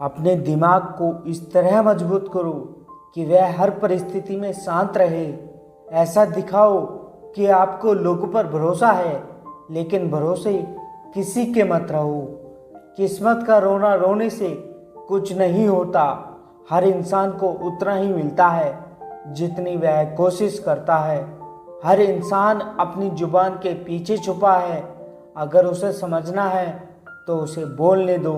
अपने दिमाग को इस तरह मजबूत करो कि वह हर परिस्थिति में शांत रहे। ऐसा दिखाओ कि आपको लोगों पर भरोसा है, लेकिन भरोसे किसी के मत रहो। किस्मत का रोना रोने से कुछ नहीं होता। हर इंसान को उतना ही मिलता है जितनी वह कोशिश करता है। हर इंसान अपनी जुबान के पीछे छुपा है। अगर उसे समझना है तो उसे बोलने दो।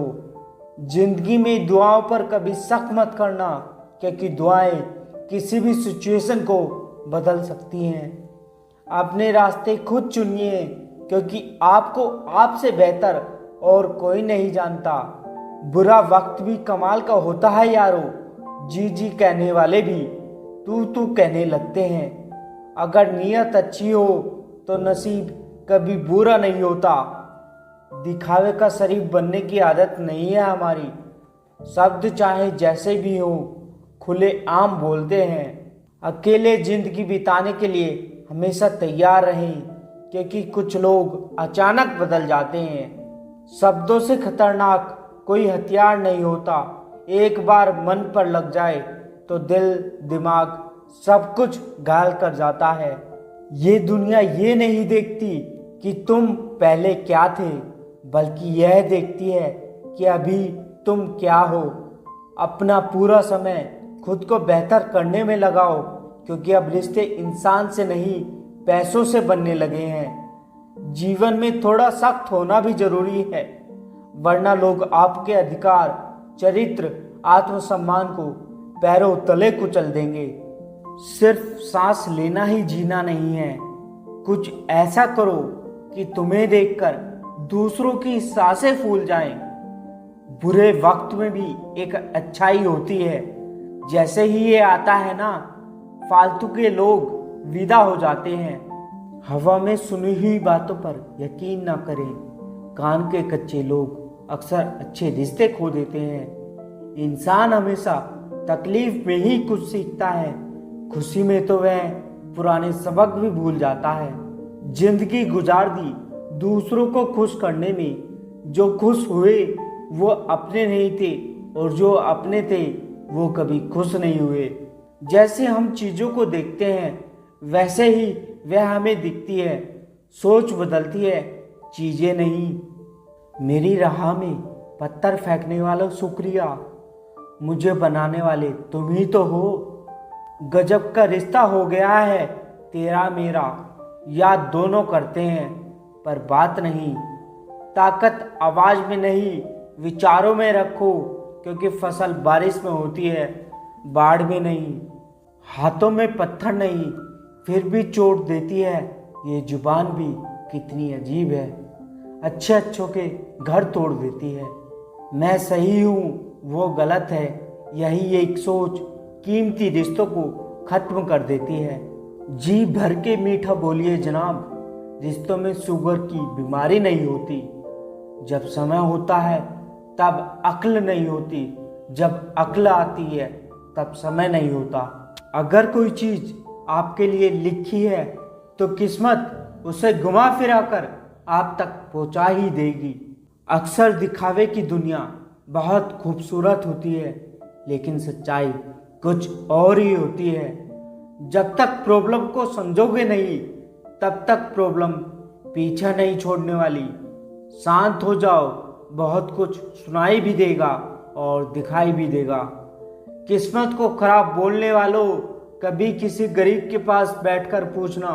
जिंदगी में दुआओं पर कभी शक मत करना, क्योंकि दुआएं किसी भी सिचुएशन को बदल सकती हैं। अपने रास्ते खुद चुनिए, क्योंकि आपको आपसे बेहतर और कोई नहीं जानता। बुरा वक्त भी कमाल का होता है यारो। जी जी कहने वाले भी तू कहने लगते हैं। अगर नीयत अच्छी हो तो नसीब कभी बुरा नहीं होता। दिखावे का शरीफ बनने की आदत नहीं है हमारी। शब्द चाहे जैसे भी हो खुले आम बोलते हैं। अकेले जिंदगी बिताने के लिए हमेशा तैयार रहें, क्योंकि कुछ लोग अचानक बदल जाते हैं। शब्दों से खतरनाक कोई हथियार नहीं होता। एक बार मन पर लग जाए तो दिल दिमाग सब कुछ घायल कर जाता है। ये दुनिया ये नहीं देखती कि तुम पहले क्या थे, बल्कि यह देखती है कि अभी तुम क्या हो। अपना पूरा समय खुद को बेहतर करने में लगाओ, क्योंकि अब रिश्ते इंसान से नहीं पैसों से बनने लगे हैं। जीवन में थोड़ा सख्त होना भी जरूरी है, वरना लोग आपके अधिकार, चरित्र, आत्मसम्मान को पैरों तले कुचल देंगे। सिर्फ सांस लेना ही जीना नहीं है। कुछ ऐसा करो कि तुम्हें देखकर दूसरों की सांसें फूल जाएं। बुरे वक्त में भी एक अच्छाई होती है। जैसे ही ये आता है ना, फालतू के लोग विदा हो जाते हैं। हवा में सुनी हुई बातों पर यकीन ना करें। कान के कच्चे लोग अक्सर अच्छे रिश्ते खो देते हैं। इंसान हमेशा तकलीफ में ही कुछ सीखता है। खुशी में तो वह पुराने सबक भी भूल जाता है। जिंदगी गुजार दी दूसरों को खुश करने में। जो खुश हुए वो अपने नहीं थे, और जो अपने थे वो कभी खुश नहीं हुए। जैसे हम चीज़ों को देखते हैं वैसे ही वह हमें दिखती है। सोच बदलती है, चीज़ें नहीं। मेरी राह में पत्थर फेंकने वालों शुक्रिया, मुझे बनाने वाले तुम ही तो हो। गजब का रिश्ता हो गया है तेरा मेरा, याद दोनों करते हैं पर बात नहीं। ताकत आवाज में नहीं विचारों में रखो, क्योंकि फसल बारिश में होती है, बाढ़ में नहीं। हाथों में पत्थर नहीं फिर भी चोट देती है। ये जुबान भी कितनी अजीब है, अच्छे अच्छों के घर तोड़ देती है। मैं सही हूँ वो गलत है, यही एक सोच कीमती रिश्तों को खत्म कर देती है। जी भर के मीठा बोलिए जनाब, रिश्तों में शुगर की बीमारी नहीं होती। जब समय होता है तब अक्ल नहीं होती, जब अक्ल आती है तब समय नहीं होता। अगर कोई चीज़ आपके लिए लिखी है तो किस्मत उसे घुमा फिरा कर आप तक पहुंचा ही देगी। अक्सर दिखावे की दुनिया बहुत खूबसूरत होती है, लेकिन सच्चाई कुछ और ही होती है। जब तक प्रॉब्लम को समझोगे नहीं, तब तक प्रॉब्लम पीछा नहीं छोड़ने वाली। शांत हो जाओ, बहुत कुछ सुनाई भी देगा और दिखाई भी देगा। किस्मत को खराब बोलने वालों, कभी किसी गरीब के पास बैठकर पूछना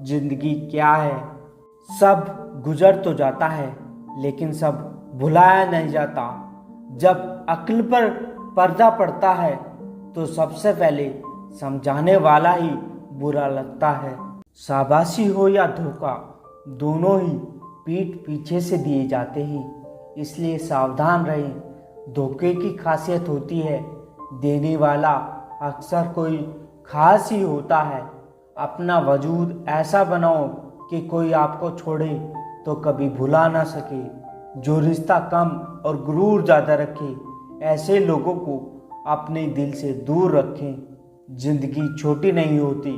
जिंदगी क्या है। सब गुजर तो जाता है, लेकिन सब भुलाया नहीं जाता। जब अक्ल पर पर्दा पड़ता है तो सबसे पहले समझाने वाला ही बुरा लगता है। शाबाशी हो या धोखा, दोनों ही पीठ पीछे से दिए जाते हैं, इसलिए सावधान रहें। धोखे की खासियत होती है, देने वाला अक्सर कोई खास ही होता है। अपना वजूद ऐसा बनाओ कि कोई आपको छोड़े तो कभी भुला ना सके। जो रिश्ता कम और गुरूर ज़्यादा रखे, ऐसे लोगों को अपने दिल से दूर रखें। जिंदगी छोटी नहीं होती,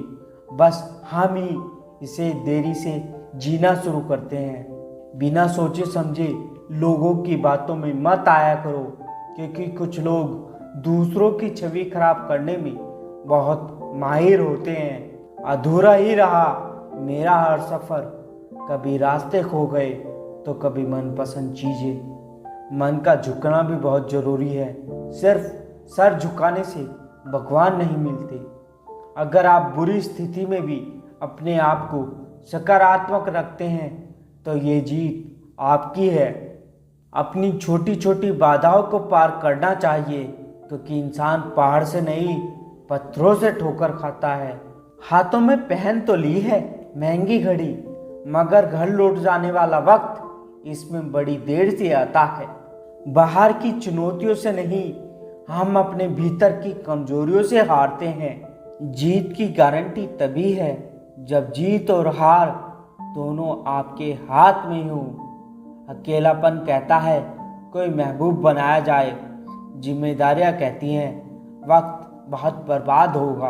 बस हम ही इसे देरी से जीना शुरू करते हैं। बिना सोचे समझे लोगों की बातों में मत आया करो, क्योंकि कुछ लोग दूसरों की छवि खराब करने में बहुत माहिर होते हैं। अधूरा ही रहा मेरा हर सफ़र, कभी रास्ते खो गए तो कभी मनपसंद चीज़ें। मन का झुकना भी बहुत ज़रूरी है, सिर्फ सर झुकाने से भगवान नहीं मिलते। अगर आप बुरी स्थिति में भी अपने आप को सकारात्मक रखते हैं तो ये जीत आपकी है। अपनी छोटी छोटी बाधाओं को पार करना चाहिए, क्योंकि इंसान पहाड़ से नहीं पत्थरों से ठोकर खाता है। हाथों में पहन तो ली है महंगी घड़ी, मगर घर लौट जाने वाला वक्त इसमें बड़ी देर से आता है। बाहर की चुनौतियों से नहीं, हम अपने भीतर की कमजोरियों से हारते हैं। जीत की गारंटी तभी है जब जीत और हार दोनों आपके हाथ में हो। अकेलापन कहता है कोई महबूब बनाया जाए, जिम्मेदारियां कहती हैं वक्त बहुत बर्बाद होगा।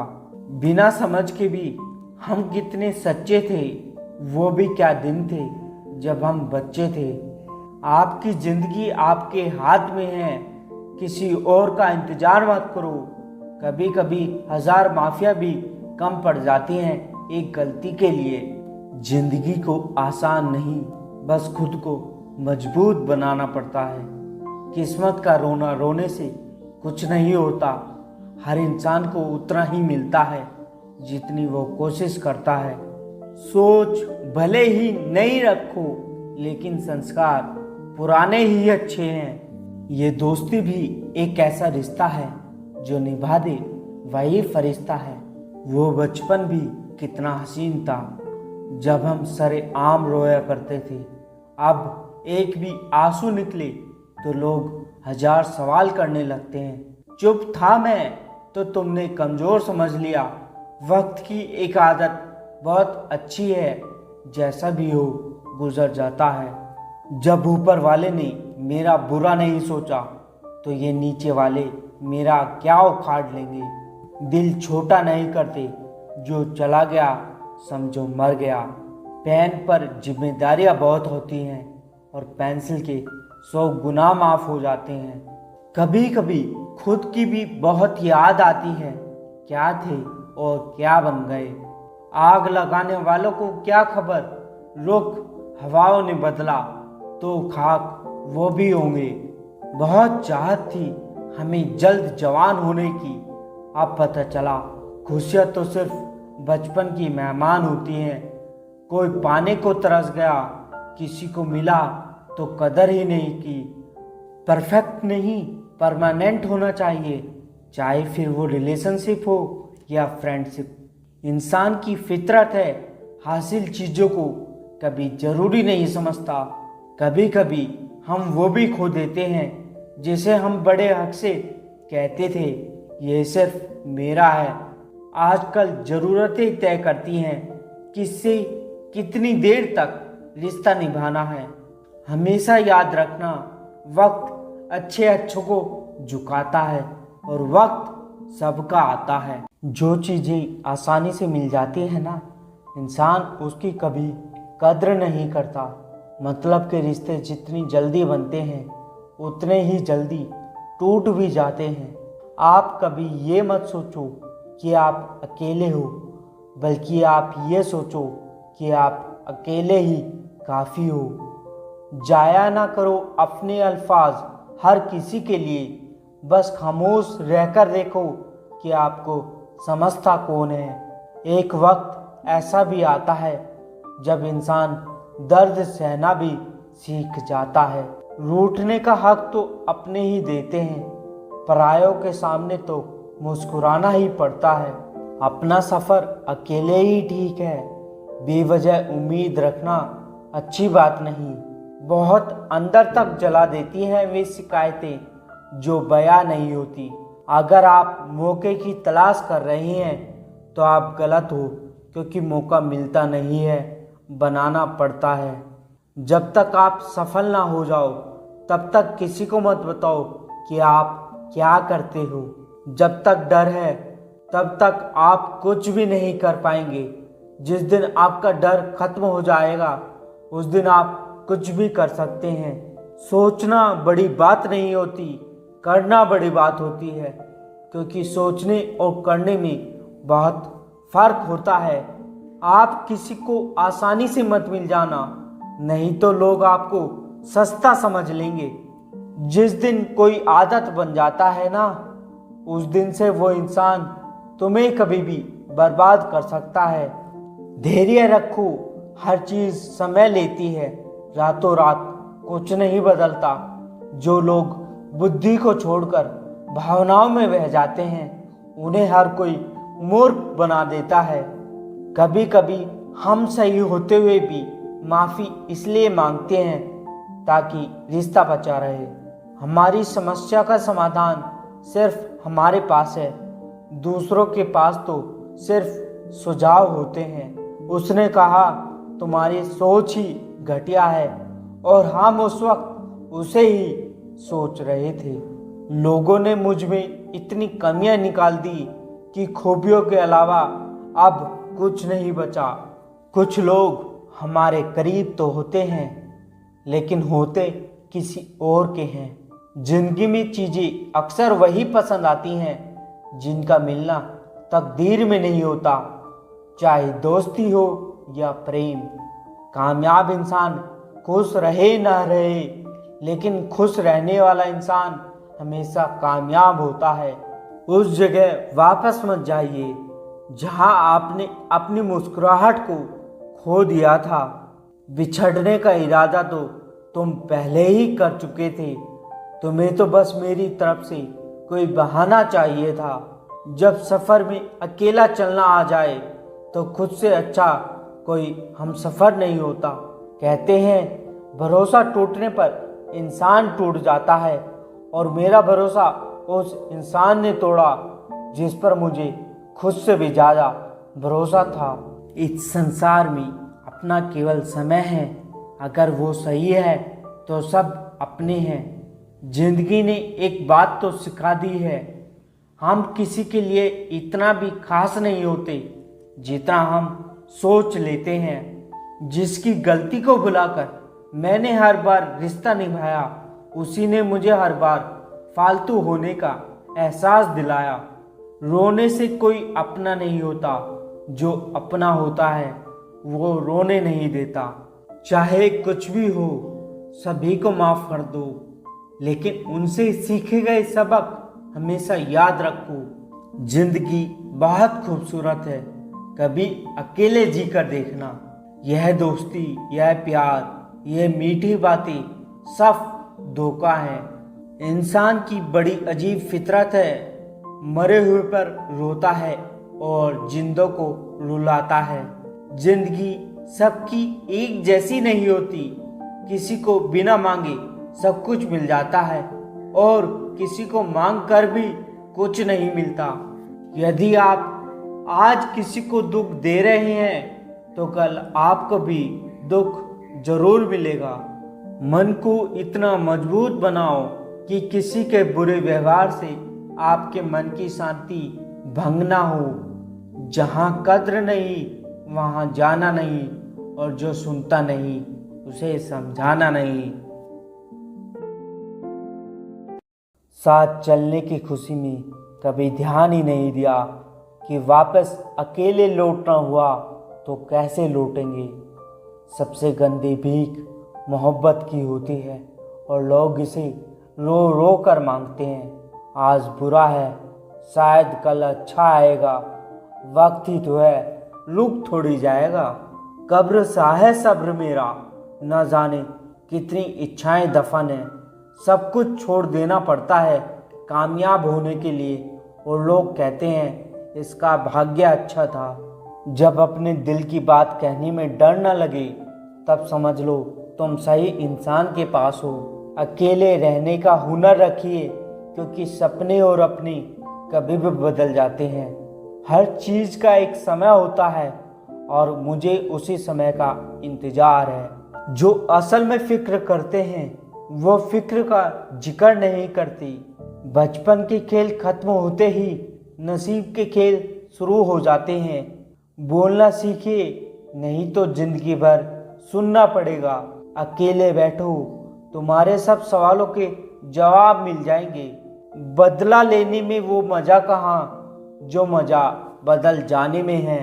बिना समझ के भी हम कितने सच्चे थे, वो भी क्या दिन थे जब हम बच्चे थे। आपकी जिंदगी आपके हाथ में है, किसी और का इंतजार मत करो। कभी कभी 1000 माफिया भी कम पड़ जाती हैं एक गलती के लिए। जिंदगी को आसान नहीं, बस खुद को मजबूत बनाना पड़ता है। किस्मत का रोना रोने से कुछ नहीं होता। हर इंसान को उतना ही मिलता है जितनी वो कोशिश करता है। सोच भले ही नई रखो, लेकिन संस्कार पुराने ही अच्छे हैं। ये दोस्ती भी एक ऐसा रिश्ता है जो निभा दे वही फरिश्ता है। वो बचपन भी कितना हसीन था जब हम सरे आम रोया करते थे। अब एक भी आंसू निकले तो लोग 1000 सवाल करने लगते हैं। चुप था मैं तो तुमने कमजोर समझ लिया। वक्त की एक आदत बहुत अच्छी है, जैसा भी हो गुजर जाता है। जब ऊपर वाले ने मेरा बुरा नहीं सोचा तो ये नीचे वाले मेरा क्या उखाड़ लेंगे। दिल छोटा नहीं करते, जो चला गया समझो मर गया। पेन पर जिम्मेदारियां बहुत होती हैं और पेंसिल के 100 गुना माफ हो जाते हैं। कभी कभी खुद की भी बहुत याद आती है, क्या थे और क्या बन गए। आग लगाने वालों को क्या खबर, रुख हवाओं ने बदला तो खाक वो भी होंगे। बहुत चाहत थी हमें जल्द जवान होने की, अब पता चला खुशियाँ तो सिर्फ बचपन की मेहमान होती हैं। कोई पाने को तरस गया, किसी को मिला तो कदर ही नहीं की। परफेक्ट नहीं, परमानेंट होना चाहिए, चाहे फिर वो रिलेशनशिप हो या फ्रेंडशिप। इंसान की फितरत है हासिल चीज़ों को कभी ज़रूरी नहीं समझता। कभी कभी हम वो भी खो देते हैं जिसे हम बड़े हक से कहते थे ये सिर्फ मेरा है। आजकल ज़रूरतें तय करती हैं किससे कितनी देर तक रिश्ता निभाना है। हमेशा याद रखना, वक्त अच्छे अच्छों को झुकाता है और वक्त सबका आता है। जो चीज़ें आसानी से मिल जाती है ना, इंसान उसकी कभी कद्र नहीं करता। मतलब के रिश्ते जितनी जल्दी बनते हैं उतने ही जल्दी टूट भी जाते हैं। आप कभी ये मत सोचो कि आप अकेले हो, बल्कि आप ये सोचो कि आप अकेले ही काफ़ी हो। जाया ना करो अपने अल्फाज हर किसी के लिए, बस खामोश रहकर देखो कि आपको समझता कौन है। एक वक्त ऐसा भी आता है जब इंसान दर्द सहना भी सीख जाता है। रूठने का हक तो अपने ही देते हैं, परायों के सामने तो मुस्कुराना ही पड़ता है। अपना सफ़र अकेले ही ठीक है, बेवजह उम्मीद रखना अच्छी बात नहीं। बहुत अंदर तक जला देती हैं वे शिकायतें जो बयां नहीं होती। अगर आप मौके की तलाश कर रहे हैं तो आप गलत हो, क्योंकि मौका मिलता नहीं है, बनाना पड़ता है। जब तक आप सफल ना हो जाओ तब तक किसी को मत बताओ कि आप क्या करते हो। जब तक डर है तब तक आप कुछ भी नहीं कर पाएंगे। जिस दिन आपका डर खत्म हो जाएगा उस दिन आप कुछ भी कर सकते हैं। सोचना बड़ी बात नहीं होती, करना बड़ी बात होती है, क्योंकि सोचने और करने में बहुत फर्क होता है। आप किसी को आसानी से मत मिल जाना, नहीं तो लोग आपको सस्ता समझ लेंगे। जिस दिन कोई आदत बन जाता है ना, उस दिन से वो इंसान तुम्हें कभी भी बर्बाद कर सकता है। धैर्य रखो, हर चीज़ समय लेती है, रातों रात कुछ नहीं बदलता। जो लोग बुद्धि को छोड़कर भावनाओं में बह जाते हैं, उन्हें हर कोई मूर्ख बना देता है। कभी कभी हम सही होते हुए भी माफ़ी इसलिए मांगते हैं ताकि रिश्ता बचा रहे। हमारी समस्या का समाधान सिर्फ हमारे पास है, दूसरों के पास तो सिर्फ सुझाव होते हैं। उसने कहा, तुम्हारी सोच ही घटिया है, और हम उस वक्त उसे ही सोच रहे थे। लोगों ने मुझ में इतनी कमियां निकाल दी कि खूबियों के अलावा अब कुछ नहीं बचा। कुछ लोग हमारे करीब तो होते हैं, लेकिन होते किसी और के हैं। जिंदगी में चीज़ें अक्सर वही पसंद आती हैं जिनका मिलना तकदीर में नहीं होता, चाहे दोस्ती हो या प्रेम। कामयाब इंसान खुश रहे ना रहे, लेकिन खुश रहने वाला इंसान हमेशा कामयाब होता है। उस जगह वापस मत जाइए जहां आपने अपनी मुस्कुराहट को खो दिया था। बिछड़ने का इरादा तो तुम पहले ही कर चुके थे। तुम्हें तो बस मेरी तरफ से कोई बहाना चाहिए था। जब सफ़र में अकेला चलना आ जाए तो खुद से अच्छा कोई हम सफ़र नहीं होता। कहते हैं भरोसा टूटने पर इंसान टूट जाता है, और मेरा भरोसा उस इंसान ने तोड़ा जिस पर मुझे खुद से भी ज़्यादा भरोसा था। इस संसार में अपना केवल समय है, अगर वो सही है तो सब अपने हैं। जिंदगी ने एक बात तो सिखा दी है, हम किसी के लिए इतना भी खास नहीं होते जितना हम सोच लेते हैं। जिसकी गलती को भुलाकर मैंने हर बार रिश्ता निभाया, उसी ने मुझे हर बार फालतू होने का एहसास दिलाया। रोने से कोई अपना नहीं होता, जो अपना होता है वो रोने नहीं देता। चाहे कुछ भी हो, सभी को माफ़ कर दो, लेकिन उनसे सीखे गए सबक हमेशा याद रखो। जिंदगी बहुत खूबसूरत है, कभी अकेले जी कर देखना। यह दोस्ती, यह प्यार, यह मीठी बातें सब धोखा है। इंसान की बड़ी अजीब फितरत है, मरे हुए पर रोता है और जिंदों को रुलाता है। जिंदगी सबकी एक जैसी नहीं होती, किसी को बिना मांगे सब कुछ मिल जाता है, और किसी को मांग कर भी कुछ नहीं मिलता। यदि आप आज किसी को दुख दे रहे हैं तो कल आपको भी दुख जरूर मिलेगा। मन को इतना मजबूत बनाओ कि किसी के बुरे व्यवहार से आपके मन की शांति भंग ना हो। जहाँ कद्र नहीं वहाँ जाना नहीं, और जो सुनता नहीं उसे समझाना नहीं। साथ चलने की खुशी में कभी ध्यान ही नहीं दिया कि वापस अकेले लौटना हुआ तो कैसे लौटेंगे। सबसे गंदी भीख मोहब्बत की होती है, और लोग इसे रो रो कर मांगते हैं। आज बुरा है, शायद कल अच्छा आएगा, वक्त ही तो है, रुक थोड़ी जाएगा। कब्र सा है सब्र मेरा, न जाने कितनी इच्छाएं दफन है। सब कुछ छोड़ देना पड़ता है कामयाब होने के लिए, और लोग कहते हैं इसका भाग्य अच्छा था। जब अपने दिल की बात कहने में डर न लगे, तब समझ लो तुम सही इंसान के पास हो। अकेले रहने का हुनर रखिए, क्योंकि सपने और अपने कभी भी बदल जाते हैं। हर चीज़ का एक समय होता है, और मुझे उसी समय का इंतज़ार है। जो असल में फ़िक्र करते हैं वो फ़िक्र का जिक्र नहीं करती। बचपन के खेल खत्म होते ही नसीब के खेल शुरू हो जाते हैं। बोलना सीखिए, नहीं तो जिंदगी भर सुनना पड़ेगा। अकेले बैठो, तुम्हारे सब सवालों के जवाब मिल जाएंगे। बदला लेने में वो मज़ा कहाँ जो मज़ा बदल जाने में है।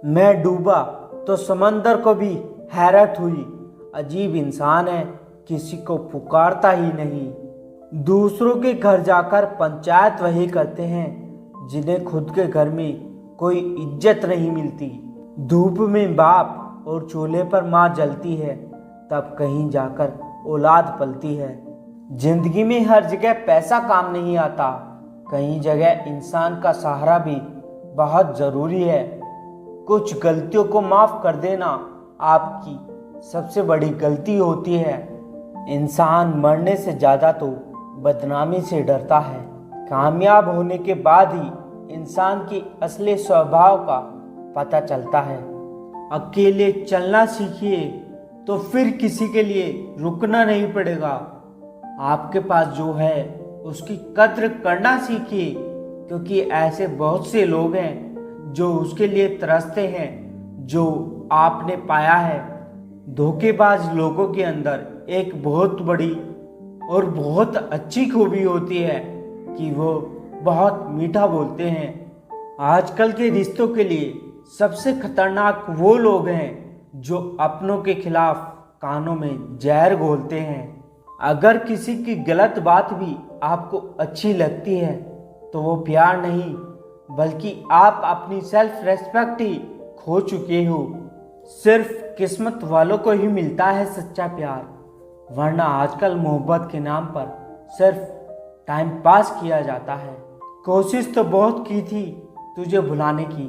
मैं डूबा तो समंदर को भी हैरत हुई, अजीब इंसान है, किसी को पुकारता ही नहीं। दूसरों के घर जाकर पंचायत वही करते हैं जिन्हें खुद के घर में कोई इज्जत नहीं मिलती। धूप में बाप और चूल्हे पर माँ जलती है, तब कहीं जाकर औलाद पलती है। जिंदगी में हर जगह पैसा काम नहीं आता, कहीं जगह इंसान का सहारा भी बहुत ज़रूरी है। कुछ गलतियों को माफ़ कर देना आपकी सबसे बड़ी गलती होती है। इंसान मरने से ज़्यादा तो बदनामी से डरता है। कामयाब होने के बाद ही इंसान की असली स्वभाव का पता चलता है। अकेले चलना सीखिए तो फिर किसी के लिए रुकना नहीं पड़ेगा। आपके पास जो है उसकी कद्र करना सीखिए, क्योंकि ऐसे बहुत से लोग हैं जो उसके लिए तरसते हैं जो आपने पाया है। धोखेबाज लोगों के अंदर एक बहुत बड़ी और बहुत अच्छी खूबी होती है कि वो बहुत मीठा बोलते हैं। आजकल के रिश्तों के लिए सबसे खतरनाक वो लोग हैं जो अपनों के खिलाफ कानों में जहर घोलते हैं। अगर किसी की गलत बात भी आपको अच्छी लगती है तो वो प्यार नहीं, बल्कि आप अपनी सेल्फ रेस्पेक्ट ही खो चुके हो। सिर्फ किस्मत वालों को ही मिलता है सच्चा प्यार, वरना आजकल मोहब्बत के नाम पर सिर्फ टाइम पास किया जाता है। कोशिश तो बहुत की थी तुझे भुलाने की,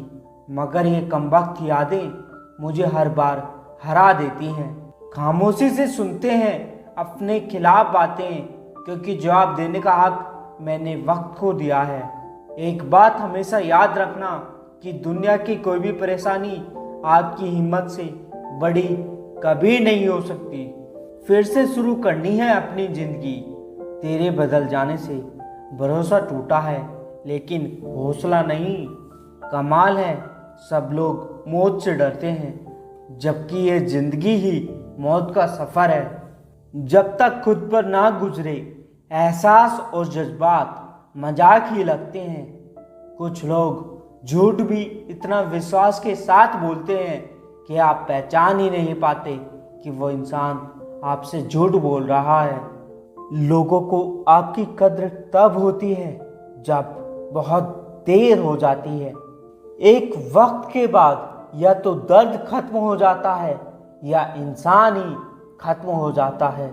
मगर ये कमबख्त यादें मुझे हर बार हरा देती हैं। खामोशी से सुनते हैं अपने खिलाफ बातें, क्योंकि जवाब देने का हक मैंने वक्त को दिया है। एक बात हमेशा याद रखना कि दुनिया की कोई भी परेशानी आपकी हिम्मत से बड़ी कभी नहीं हो सकती। फिर से शुरू करनी है अपनी जिंदगी। तेरे बदल जाने से भरोसा टूटा है, लेकिन हौसला नहीं। कमाल है, सब लोग मौत से डरते हैं, जबकि ये जिंदगी ही मौत का सफ़र है। जब तक खुद पर ना गुजरे एहसास और जज्बात मजाक ही लगते हैं। कुछ लोग झूठ भी इतना विश्वास के साथ बोलते हैं कि आप पहचान ही नहीं पाते कि वो इंसान आपसे झूठ बोल रहा है। लोगों को आपकी कद्र तब होती है जब बहुत देर हो जाती है। एक वक्त के बाद या तो दर्द खत्म हो जाता है या इंसान ही खत्म हो जाता है।